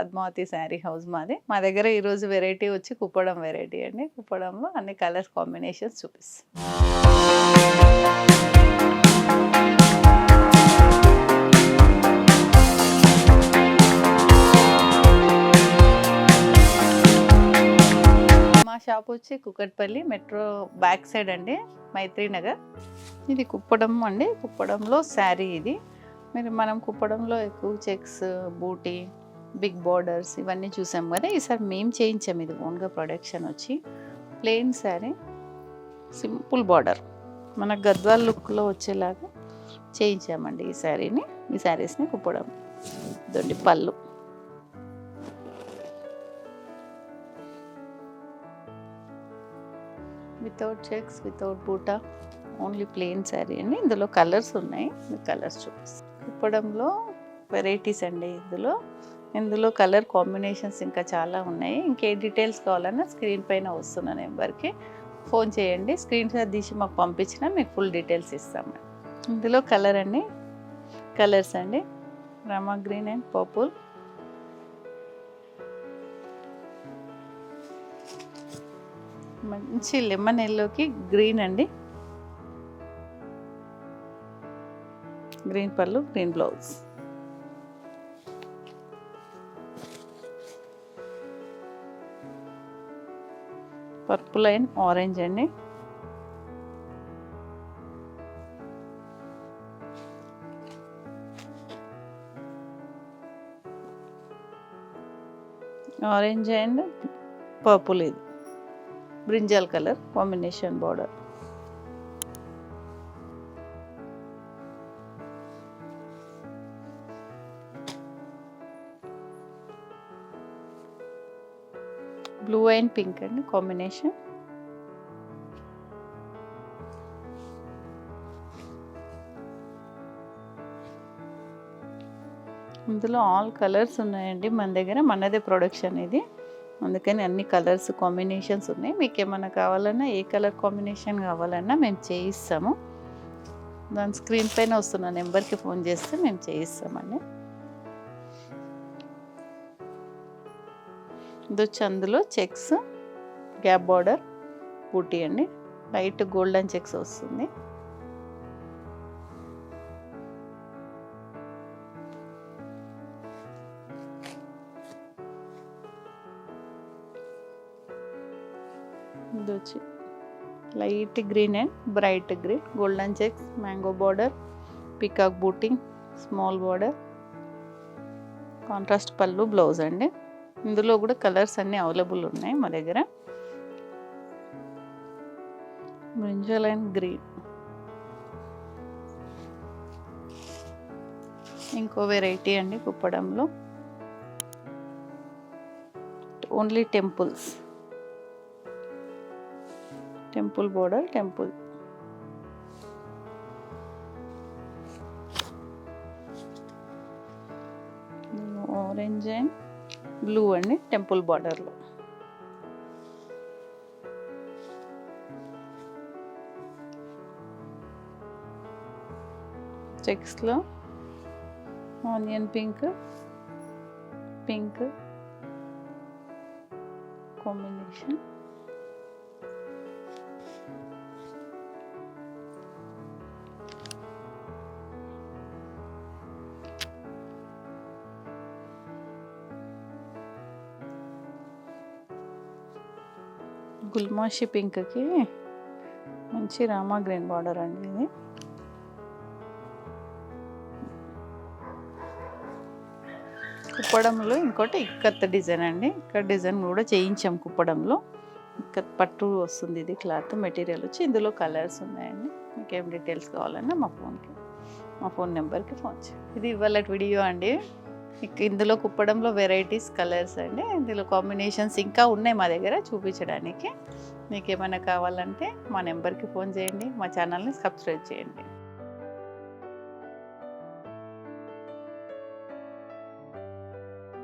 Padmavati sari house మాది. మా దగ్గర ఈరోజు వెరైటీ వచ్చి కుప్పడం వెరైటీ అండి. కుప్పడంలో అన్ని కలర్స్ కాంబినేషన్స్ చూపిస్తాం. మా షాప్ వచ్చి కుకట్పల్లి మెట్రో బ్యాక్ సైడ్ అండి, మైత్రి నగర్. ఇది కుప్పడం అండి. కుప్పడంలో శారీ ఇది. మనం కుప్పడంలో ఎక్కువ చెక్స్, బూటీ, బిగ్ బార్డర్స్ ఇవన్నీ చూసాం కదా. ఈసారి మేము చేయించాం. ఇది ఓన్గా ప్రొడక్షన్ వచ్చి ప్లెయిన్ శారీ, సింపుల్ బార్డర్, మన గద్వాల్ లుక్లో వచ్చేలాగా చేయించామండి ఈ శారీని. ఈ శారీస్ని కుప్పడం దొండి పళ్ళు. వితౌట్ చెక్స్, వితౌట్ బూటా, ఓన్లీ ప్లెయిన్ శారీ అండి. ఇందులో కలర్స్ ఉన్నాయి, మీ కలర్స్ చూపిస్తాను. కుప్పడంలో వెరైటీస్ అండి. ఇందులో కలర్ కాంబినేషన్స్ ఇంకా చాలా ఉన్నాయి. ఇంకే డీటెయిల్స్ కావాలన్నా స్క్రీన్ పైన వస్తున్న నెంబర్కి ఫోన్ చేయండి. స్క్రీన్ షాట్ తీసి మాకు పంపించినా మీకు ఫుల్ డీటెయిల్స్ ఇస్తామండి. ఇందులో కలర్స్ అండి, రామా గ్రీన్ అండ్ పర్పుల్, మంచి లెమన్ ఎల్లోకి గ్రీన్ అండి, గ్రీన్ పళ్ళు, green blouse. Purple and orange అండి, ఆరెంజ్ అండ్ పర్పుల్, ఇది brinjal colour combination border. Blue and pink అండి కాంబినేషన్. ఇందులో ఆల్ కలర్స్ ఉన్నాయండి మన దగ్గర. మనదే ప్రొడక్షన్ ఇది, అందుకని అన్ని కలర్స్ కాంబినేషన్స్ ఉన్నాయి. మీకు ఏమైనా కావాలన్నా, ఏ కలర్ కాంబినేషన్ కావాలన్నా మేము చేయిస్తాము. దాని స్క్రీన్ పైన వస్తున్న నెంబర్కి ఫోన్ చేస్తే మేము చేయిస్తామండి. ఇది వచ్చి అందులో చెక్స్, గ్యాప్ బార్డర్, బూటీ అండి. లైట్ గోల్డెన్ చెక్స్ వస్తుంది. ఇది వచ్చి light green and bright green, golden checks, mango border, peacock బూటింగ్, స్మాల్ బార్డర్, కాంట్రాస్ట్ పళ్ళు, బ్లౌజ్ అండి. ఇందులో కూడా కలర్స్ అన్నీ అవైలబుల్ ఉన్నాయి మా దగ్గర. Brinjal and green. ఇంకో వెరైటీ అండి కుప్పడంలో, only temple border, temple. Orange and blue అండి టెంపుల్ బార్డర్లో. చెక్స్లో ఆనియన్ పింక్ కాంబినేషన్. గుల్మాషి పింక్కి మంచి రామా గ్రీన్ బార్డర్ అండి ఇది. కుప్పడంలో ఇంకోటి ఇక్కత్ డిజైన్ అండి. ఇక్కత్ డిజైన్ కూడా చేయించాం కుప్పడంలో. ఇక్కత్ పట్టు వస్తుంది ఇది క్లాత్ మెటీరియల్ వచ్చి. ఇందులో కలర్స్ ఉన్నాయండి. మీకు ఏం డీటెయిల్స్ కావాలన్నా మా ఫోన్ నెంబర్కి ఫోన్ చేయండి. ఇది ఇవాళ వీడియో అండి. ఇందులో కుప్పడంలో వెరైటీస్, కలర్స్ అండి. ఇందులో కాంబినేషన్స్ ఇంకా ఉన్నాయి మా దగ్గర చూపించడానికి. మీకు ఏమైనా కావాలంటే మా నెంబర్కి ఫోన్ చేయండి. మా ఛానల్ని సబ్స్క్రైబ్ చేయండి.